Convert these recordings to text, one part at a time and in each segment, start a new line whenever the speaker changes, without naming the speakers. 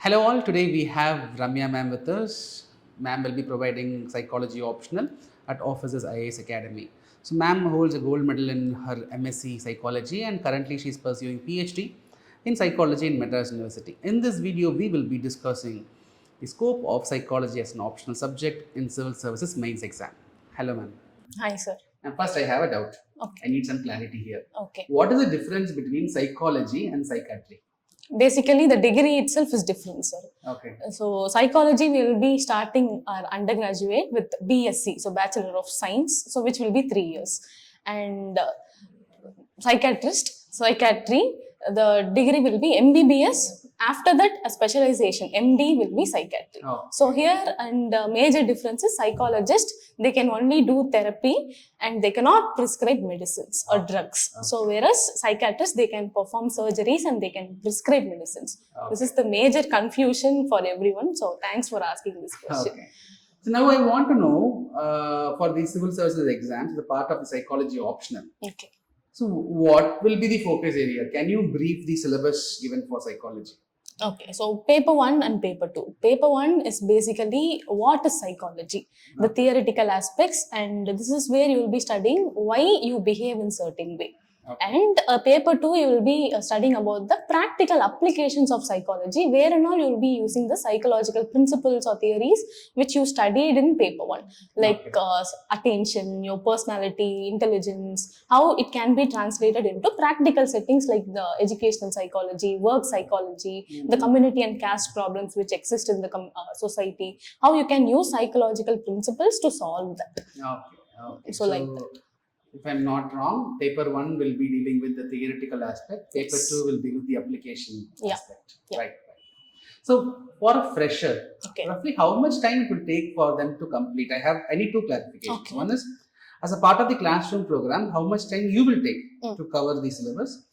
Hello all, today we have Ramya ma'am with us. Ma'am will be providing psychology optional at Officers IAS Academy. So ma'am holds a gold medal in her MSc psychology and currently she is pursuing PhD in psychology in Madras University. In this video, we will be discussing the scope of psychology as an optional subject in civil services mains exam. Hello ma'am.
Hi, sir.
And first I have a doubt.
Okay.
I need some clarity here.
Okay.
What is the difference between psychology and psychiatry?
Basically, the degree itself is different, sir.
Okay.
So, psychology will be starting our undergraduate with BSc, so Bachelor of Science, so which will be 3 years. And psychiatry, the degree will be MBBS. After that, a specialization, MD will be psychiatry.
Oh.
So here, and major difference is psychologist, they can only do therapy and they cannot prescribe medicines or drugs.
Okay.
So whereas psychiatrists, they can perform surgeries and they can prescribe medicines.
Okay.
This is the major confusion for everyone. So thanks for asking this question.
Okay. So now I want to know for the civil services exams, the part of the psychology optional.
Okay.
So what will be the focus area? Can you brief the syllabus given for psychology?
Okay, so paper 1 and paper 2. Paper 1 is basically what is psychology, the theoretical aspects, and this is where you will be studying why you behave in certain way.
Okay.
And paper 2, you will be studying about the practical applications of psychology, where and all you will be using the psychological principles or theories which you studied in paper 1, like attention, your personality, intelligence, how it can be translated into practical settings like the educational psychology, work psychology, the community and caste problems which exist in the society, how you can use psychological principles to solve that.
Okay.
So like that.
If I'm not wrong, paper 1 will be dealing with the theoretical aspect, paper 2 will deal with the application aspect.
Yeah.
Right. So for a fresher, roughly how much time it will take for them to complete? I need two clarifications.
Okay.
One is, as a part of the classroom program, how much time you will take to cover the syllabus?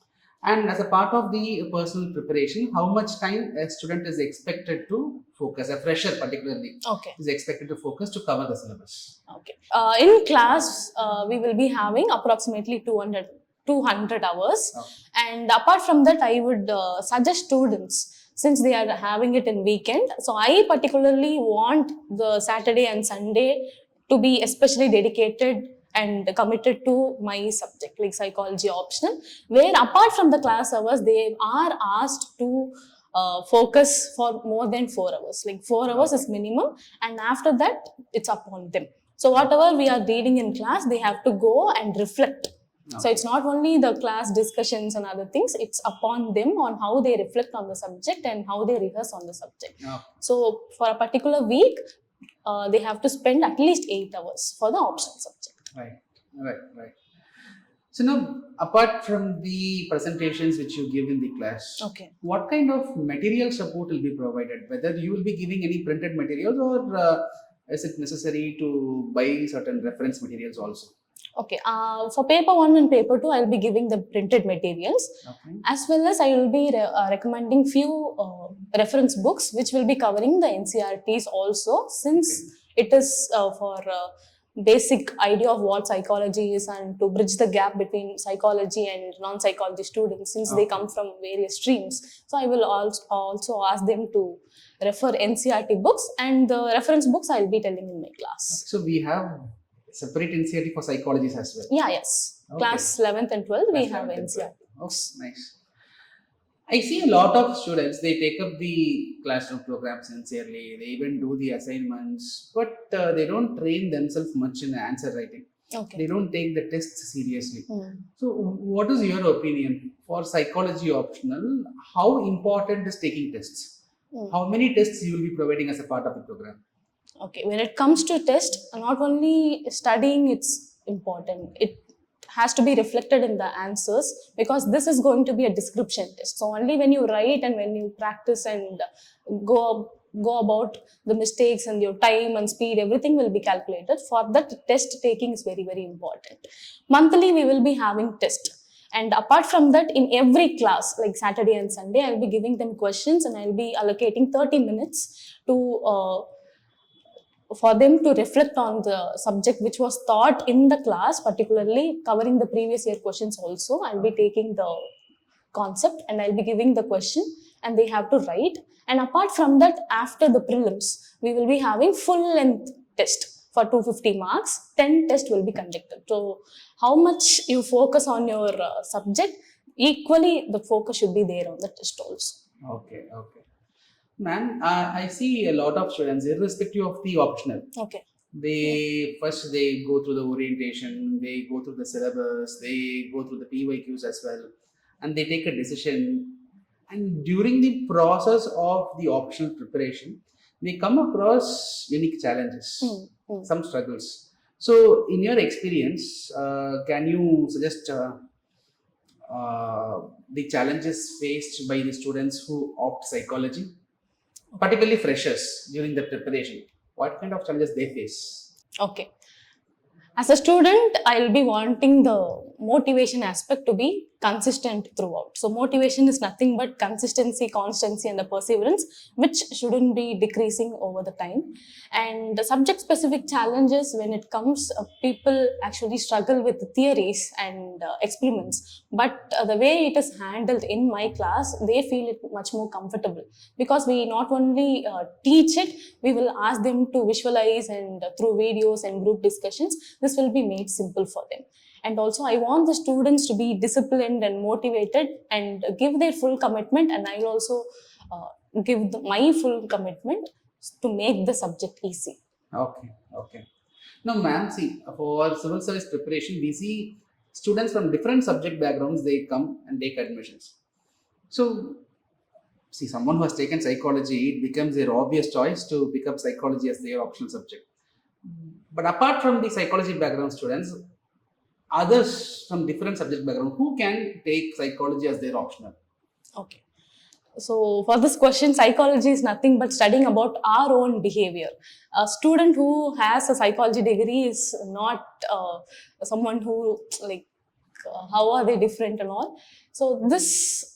And as a part of the personal preparation, how much time a student is expected to focus, a fresher particularly, is expected to focus to cover the syllabus? Okay.
In class, we will be having approximately 200 hours.
Okay.
And apart from that, I would suggest students, since they are having it in weekend, so I particularly want the Saturday and Sunday to be especially dedicated and committed to my subject, like psychology optional, where apart from the class hours, they are asked to focus for more than 4 hours. Like 4 hours is minimum, and after that, it's upon them. So whatever we are reading in class, they have to go and reflect. Okay. So it's not only the class discussions and other things, it's upon them on how they reflect on the subject and how they rehearse on the subject. Okay. So for a particular week, they have to spend at least 8 hours for the optional subject.
Right. So now, apart from the presentations which you give in the class, what kind of material support will be provided? Whether you will be giving any printed materials or is it necessary to buy certain reference materials also?
Okay, for paper 1 and paper 2, I will be giving the printed materials, as well as I will be recommending few reference books which will be covering the NCERTs also, since it is for basic idea of what psychology is and to bridge the gap between psychology and non-psychology students, since they come from various streams. So I will also ask them to refer NCERT books, and the reference books I will be telling in my class.
So we have separate NCERT for psychologists as well?
Yes. Class 11th and 12th, we have NCERT.
Oh, nice. I see a lot of students, they take up the classroom program sincerely, they even do the assignments, but they don't train themselves much in answer writing. They don't take the tests seriously. So what is your opinion for psychology optional? How important is taking tests? How many tests you will be providing as a part of the program?
Okay, when it comes to test, not only studying it's important, it has to be reflected in the answers, because this is going to be a description test. So only when you write and when you practice and go about the mistakes and your time and speed, everything will be calculated. For that, test taking is very, very important. Monthly, we will be having test. And apart from that, in every class, like Saturday and Sunday, I'll be giving them questions and I'll be allocating 30 minutes to for them to reflect on the subject which was taught in the class, particularly covering the previous year questions also. I'll be taking the concept and I'll be giving the question, and they have to write. And apart from that, after the prelims, we will be having full length test for 250 marks. 10 tests will be conducted. So how much you focus on your subject, equally the focus should be there on the test also.
Okay, okay. Ma'am, I see a lot of students, irrespective of the optional,
Okay.
they first they go through the orientation, they go through the syllabus, they go through the PYQs as well, and they take a decision. And during the process of the optional preparation, they come across unique challenges, some struggles. So, in your experience, can you suggest the challenges faced by the students who opt psychology, particularly freshers during the preparation? What kind of challenges they face?
Okay. As a student, I'll be wanting the motivation aspect to be consistent throughout. So motivation is nothing but consistency, constancy, and the perseverance, which shouldn't be decreasing over the time. And the subject specific challenges, when it comes, people actually struggle with the theories and experiments. But the way it is handled in my class, they feel it much more comfortable, because we not only teach it, we will ask them to visualize, and through videos and group discussions, this will be made simple for them. And also, I want the students to be disciplined and motivated and give their full commitment, and I'll also give my full commitment to make the subject easy.
Okay, okay. Now, ma'am, see, for civil service preparation, we see students from different subject backgrounds, they come and take admissions. So, see, someone who has taken psychology, it becomes their obvious choice to pick up psychology as their optional subject. But apart from the psychology background students, others from different subject background, who can take psychology as their optional?
Okay. So for this question, psychology is nothing but studying about our own behavior. A student who has a psychology degree is not someone who how are they different and all. So this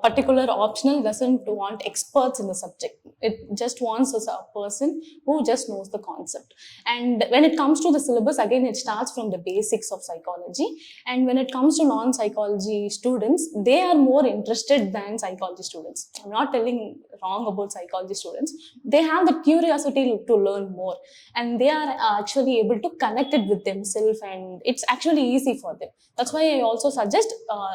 particular optional doesn't want experts in the subject. It just wants a person who just knows the concept. And when it comes to the syllabus, again, it starts from the basics of psychology. And when it comes to non-psychology students, they are more interested than psychology students. I'm not telling wrong about psychology students. They have the curiosity to learn more, and they are actually able to connect it with themselves, and it's actually easy for them. That's why I also suggest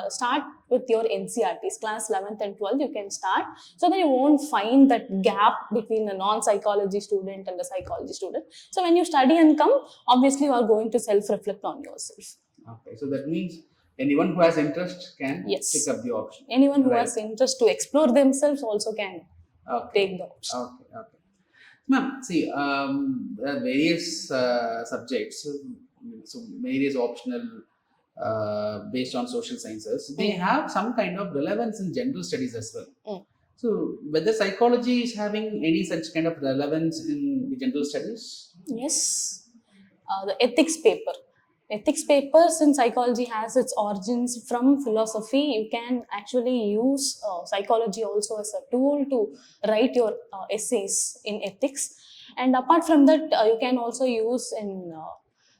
start with your NCRTs, class 11th and 12th, you can start, so that you won't find that gap between a non-psychology student and the psychology student. So when you study and come, obviously you are going to self-reflect on yourself.
Okay, so that means anyone who has interest can
Yes.
pick up the option.
Anyone who
Right.
has interest to explore themselves also can take the option.
Okay, okay. Ma'am, see, there are various subjects, so various optional based on social sciences. They have some kind of relevance in general studies as well. So, whether psychology is having any such kind of relevance in the general studies?
Yes. The ethics paper. Ethics papers in psychology has its origins from philosophy. You can actually use psychology also as a tool to write your essays in ethics. And apart from that, you can also use in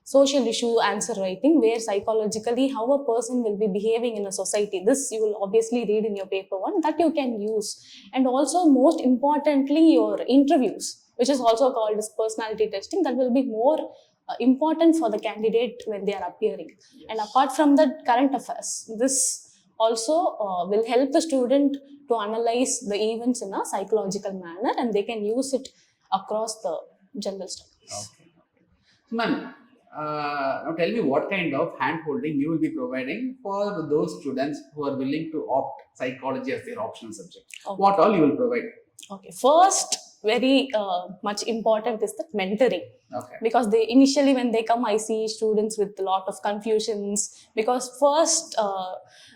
social issue answer writing, where psychologically how a person will be behaving in a society. This you will obviously read in your paper one, that you can use. And also, most importantly, your interviews, which is also called as personality testing, that will be more important for the candidate when they are appearing.
Yes.
And apart from that, current affairs, this also will help the student to analyze the events in a psychological manner, and they can use it across the general studies.
Okay, okay. So, ma'am, now tell me what kind of hand holding you will be providing for those students who are willing to opt psychology as their optional subject.
Okay.
What all you will provide?
Okay, first, very much important is the mentoring.
Okay.
Because they initially, when they come, I see students with a lot of confusions, because first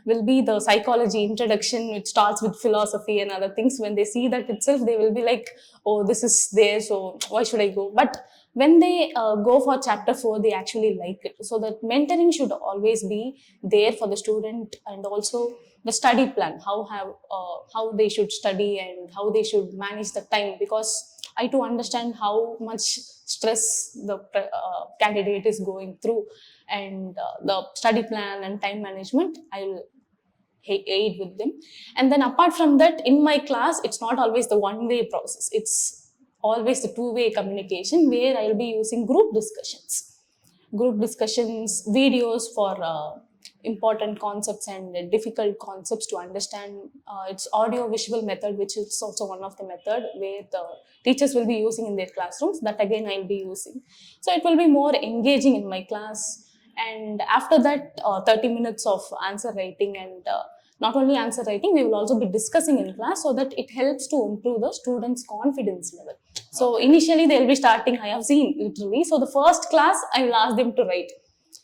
will be the psychology introduction, which starts with philosophy and other things. When they see that itself, they will be like, oh, this is there, so why should I go? But when they go for chapter 4, they actually like it. So that mentoring should always be there for the student. And also the study plan, how they should study and how they should manage the time, because I too understand how much stress the candidate is going through, and the study plan and time management, I will aid with them. And then apart from that, in my class, it's not always the one-way process. It's always the two-way communication where I'll be using group discussions, videos for important concepts and difficult concepts to understand. It's audio visual method, which is also one of the method where the teachers will be using in their classrooms. That again I'll be using. So it will be more engaging in my class. And after that, 30 minutes of answer writing, and not only answer writing, we will also be discussing in class, so that it helps to improve the students' confidence level. So initially they will be starting, I have seen literally. So the first class, I will ask them to write.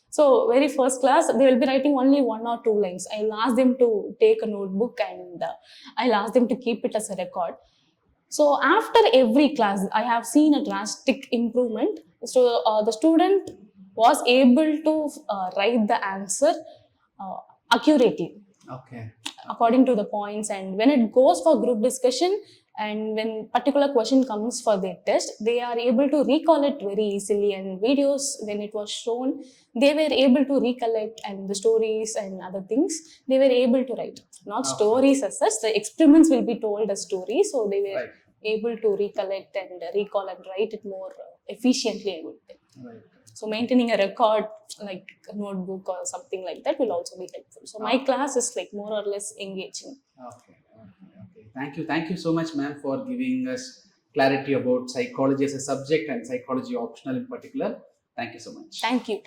So very first class, they will be writing only 1 or 2 lines. I will ask them to take a notebook, and I'll ask them to keep it as a record. So after every class, I have seen a drastic improvement. So the student was able to write the answer accurately,
Okay.
according to the points. And when it goes for group discussion, and when particular question comes for their test, they are able to recall it very easily. And videos, when it was shown, they were able to recollect, and the stories and other things, they were able to write. Not
Okay.
stories as such, the experiments will be told as stories, so they were
Right.
able to recollect and recall and write it more efficiently, I would say.
Right.
So maintaining a record, like a notebook or something like that, will also be helpful. So my class is like more or less engaging.
Okay. Thank you so much, ma'am, for giving us clarity about psychology as a subject and psychology optional in particular. Thank you so much.
Thank you.